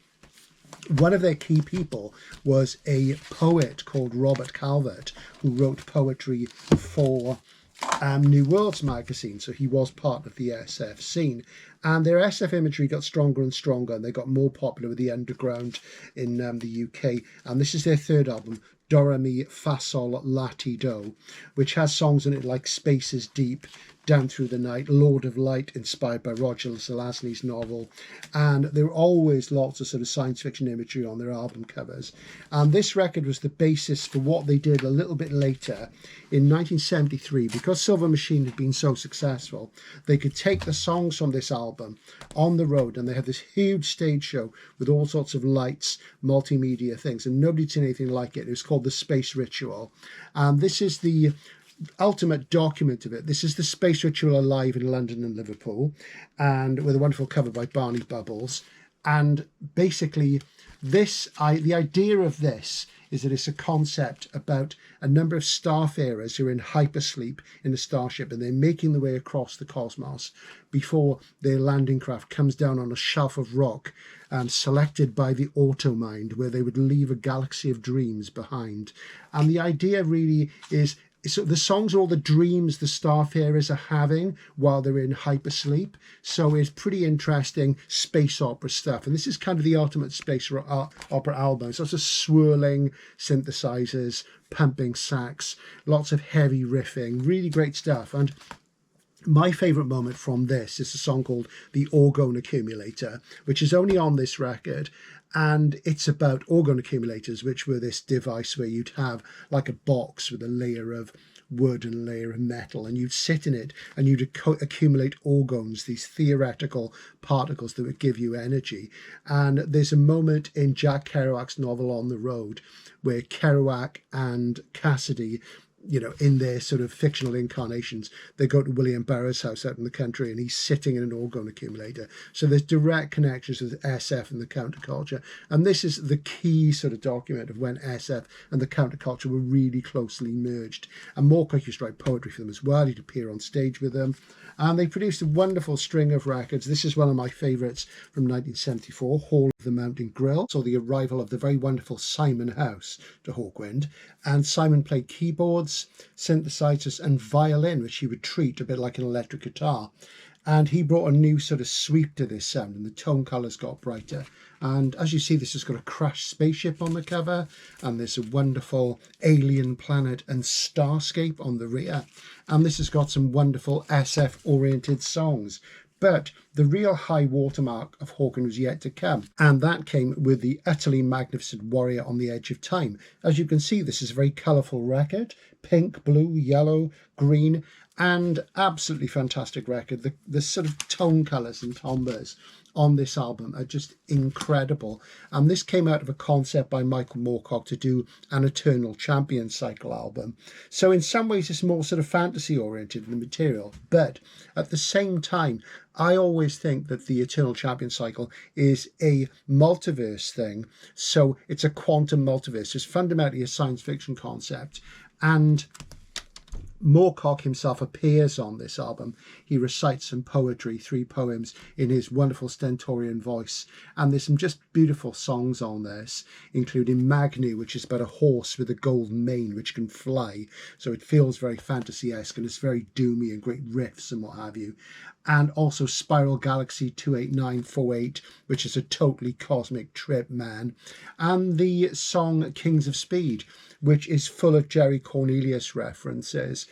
One of their key people was a poet called Robert Calvert, who wrote poetry for New Worlds magazine. So he was part of the SF scene. And their SF imagery got stronger and stronger, and they got more popular with the underground in the UK. And this is their third album, Do Re Mi Fa Sol La Ti Do, which has songs in it like Spaces Deep, Down Through the Night, Lord of Light, inspired by Roger Zelazny's novel. And there were always lots of sort of science fiction imagery on their album covers. And this record was the basis for what they did a little bit later in 1973. Because Silver Machine had been so successful, they could take the songs from this album on the road, and they had this huge stage show with all sorts of lights, multimedia things, and nobody'd seen anything like it. It was called the Space Ritual. And this is the ultimate document of it. This is the Space Ritual Alive in London and Liverpool, and with a wonderful cover by Barney Bubbles. And basically, the idea of this is that it's a concept about a number of starfarers who are in hypersleep in a starship, and they're making their way across the cosmos before their landing craft comes down on a shelf of rock, selected by the Automind, where they would leave a galaxy of dreams behind. And the idea really is, so the songs are all the dreams the starfarers are having while they're in hypersleep. So it's pretty interesting space opera stuff. And this is kind of the ultimate space opera album. It's lots of swirling synthesizers, pumping sax, lots of heavy riffing, really great stuff. And my favourite moment from this is a song called The Orgone Accumulator, which is only on this record. And it's about orgone accumulators, which were this device where you'd have like a box with a layer of wood and a layer of metal, and you'd sit in it and you'd accumulate orgones, these theoretical particles that would give you energy. And there's a moment in Jack Kerouac's novel On the Road where Kerouac and Cassidy, you know, in their sort of fictional incarnations, they go to William Burroughs' house out in the country, and he's sitting in an orgone accumulator. So there's direct connections with SF and the counterculture. And this is the key sort of document of when SF and the counterculture were really closely merged. And Moorcock used to write poetry for them as well. He'd appear on stage with them. And they produced a wonderful string of records. This is one of my favourites from 1974, Hall of the Mountain Grill. So the arrival of the very wonderful Simon House to Hawkwind. And Simon played keyboards, synthesizers and violin, which he would treat a bit like an electric guitar. And he brought a new sort of sweep to this sound, and the tone colours got brighter. And as you see, this has got a crashed spaceship on the cover, and there's a wonderful alien planet and starscape on the rear. And this has got some wonderful SF-oriented songs. But the real high watermark of Hawkwind was yet to come, and that came with the utterly magnificent Warrior on the Edge of Time. As you can see, this is a very colourful record, pink, blue, yellow, green, and absolutely fantastic record. The sort of tone colours and timbres on this album are just incredible. And this came out of a concept by Michael Moorcock to do an Eternal Champion cycle album. So in some ways it's more sort of fantasy oriented in the material, but at the same time, I always think that the Eternal Champion cycle is a multiverse thing. So it's a quantum multiverse. It's fundamentally a science fiction concept. And Moorcock himself appears on this album. He recites some poetry, 3 poems, in his wonderful stentorian voice. And there's some just beautiful songs on this, including Magnu, which is about a horse with a golden mane which can fly. So it feels very fantasy-esque, and it's very doomy and great riffs and what have you. And also Spiral Galaxy 28948, which is a totally cosmic trip, man. And the song Kings of Speed, which is full of Jerry Cornelius references.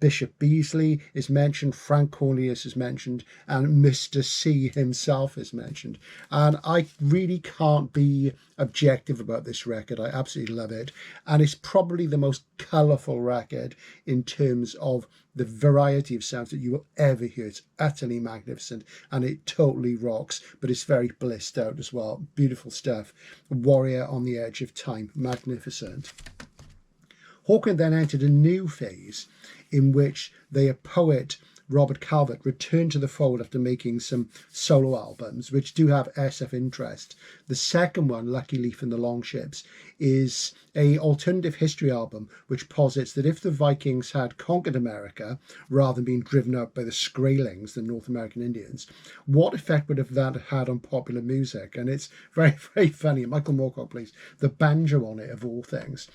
Bishop Beasley is mentioned, Frank Cornelius is mentioned, and Mr. C himself is mentioned. And I really can't be objective about this record. I absolutely love it. And it's probably the most colourful record in terms of the variety of sounds that you will ever hear. It's utterly magnificent, and it totally rocks, but it's very blissed out as well. Beautiful stuff. Warrior on the Edge of Time, magnificent. Hawkwind then entered a new phase in which their poet Robert Calvert returned to the fold after making some solo albums, which do have SF interest. The second one, Lucky Leaf and the Longships, is a alternative history album which posits that if the Vikings had conquered America rather than being driven out by the Skraelings, the North American Indians, what effect would have that had on popular music? And it's very, very funny. Michael Moorcock plays the banjo on it, of all things.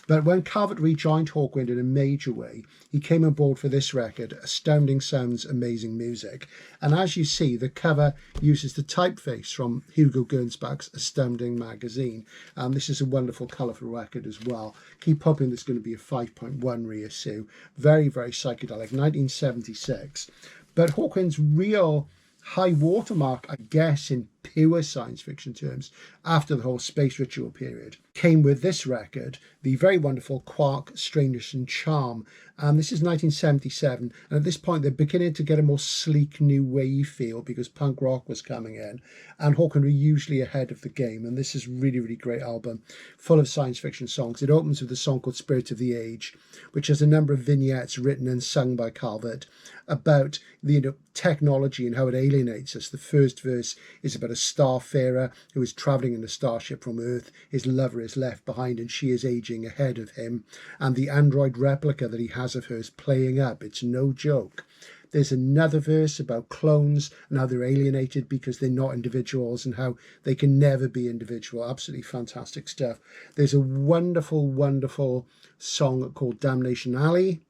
But when Calvert rejoined Hawkwind in a major way, he came on board for this record, Astounding Sounds, Amazing Music. And as you see, the cover uses the typeface from Hugo Gernsback's Astounding magazine. And this is a wonderful, colourful record as well. Keep hoping there's going to be a 5.1 reissue. Very, very psychedelic, 1976. But Hawkwind's real high watermark, I guess, in pure science fiction terms after the whole space ritual period. Came with this record, the very wonderful Quark, Strangeness and Charm. This is 1977, and at this point they're beginning to get a more sleek new wave feel because punk rock was coming in, and Hawkwind were usually ahead of the game, and this is really, really great album, full of science fiction songs. It opens with a song called Spirit of the Age, which has a number of vignettes written and sung by Calvert about the technology and how it alienates us. The first verse is about a starfarer who is travelling in a starship from Earth. His lover is left behind and she is aging ahead of him, and the android replica that he has of her is playing up. It's no joke. There's another verse about clones and how they're alienated because they're not individuals and how they can never be individual. Absolutely fantastic stuff. There's a wonderful, wonderful song called Damnation Alley.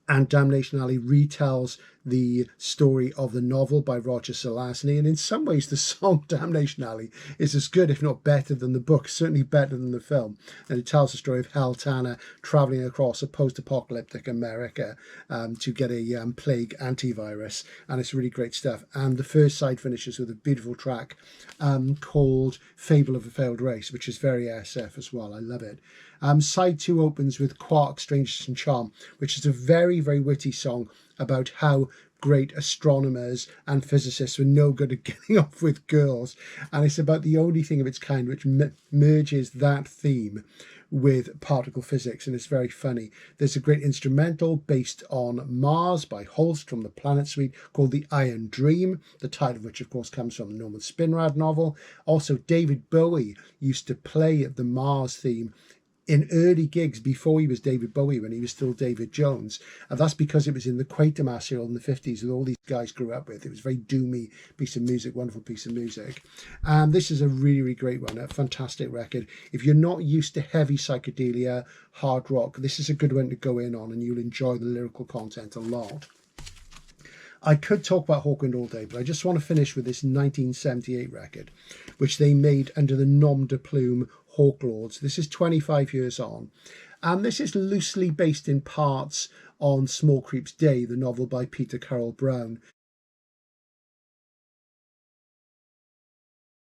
And Damnation Alley retells the story of the novel by Roger Zelazny. And in some ways, the song Damnation Alley is as good, if not better, than the book, certainly better than the film. And it tells the story of Hal Tanner traveling across a post-apocalyptic America to get a plague antivirus. And it's really great stuff. And the first side finishes with a beautiful track called Fable of a Failed Race, which is very SF as well. I love it. Side 2 opens with Quark, Strangeness and Charm, which is a very, very witty song about how great astronomers and physicists were no good at getting off with girls. And it's about the only thing of its kind which merges that theme with particle physics, and it's very funny. There's a great instrumental based on Mars by Holst from the Planet Suite called The Iron Dream, the title of which of course comes from the Norman Spinrad novel. Also, David Bowie used to play the Mars theme in early gigs before he was David Bowie, when he was still David Jones. And that's because it was in the Quatermass serial in the 50s that all these guys grew up with. It was a very doomy piece of music, wonderful piece of music. And this is a really, really great one, a fantastic record. If you're not used to heavy psychedelia, hard rock, this is a good one to go in on and you'll enjoy the lyrical content a lot. I could talk about Hawkwind all day, but I just want to finish with this 1978 record, which they made under the nom de plume Hawklords. This is 25 years on, and this is loosely based in parts on Small Creep's Day, the novel by Peter Carroll Brown,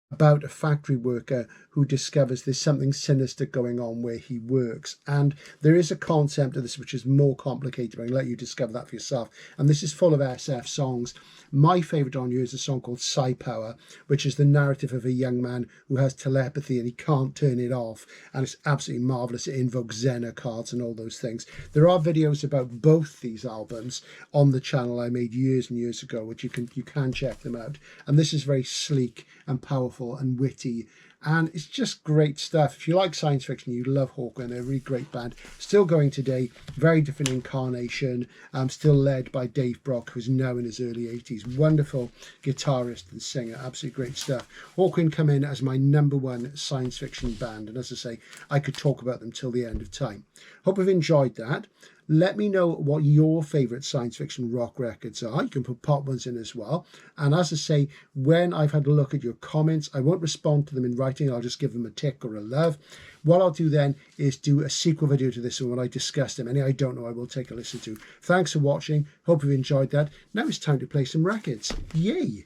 about a factory worker who discovers there's something sinister going on where he works. And there is a concept of this which is more complicated, but I can let you discover that for yourself. And this is full of SF songs. My favourite on here is a song called Psi Power, which is the narrative of a young man who has telepathy and he can't turn it off. And it's absolutely marvellous. It invokes Xena cards and all those things. There are videos about both these albums on the channel I made years and years ago, which you can check them out. And this is very sleek and powerful and witty, and it's just great stuff. If you like science fiction, you love Hawkwind. They're a really great band, still going today, very different incarnation, still led by Dave Brock, who's now in his early 80s. Wonderful guitarist and singer, absolutely great stuff. Hawkwind come in as my #1 science fiction band, and as I say, I could talk about them till the end of time. Hope you've enjoyed that. Let me know what your favourite science fiction rock records are. You can put pop ones in as well. And as I say, when I've had a look at your comments, I won't respond to them in writing. I'll just give them a tick or a love. What I'll do then is do a sequel video to this one when I discuss them. Any I don't know, I will take a listen to. Thanks for watching. Hope you've enjoyed that. Now it's time to play some records. Yay!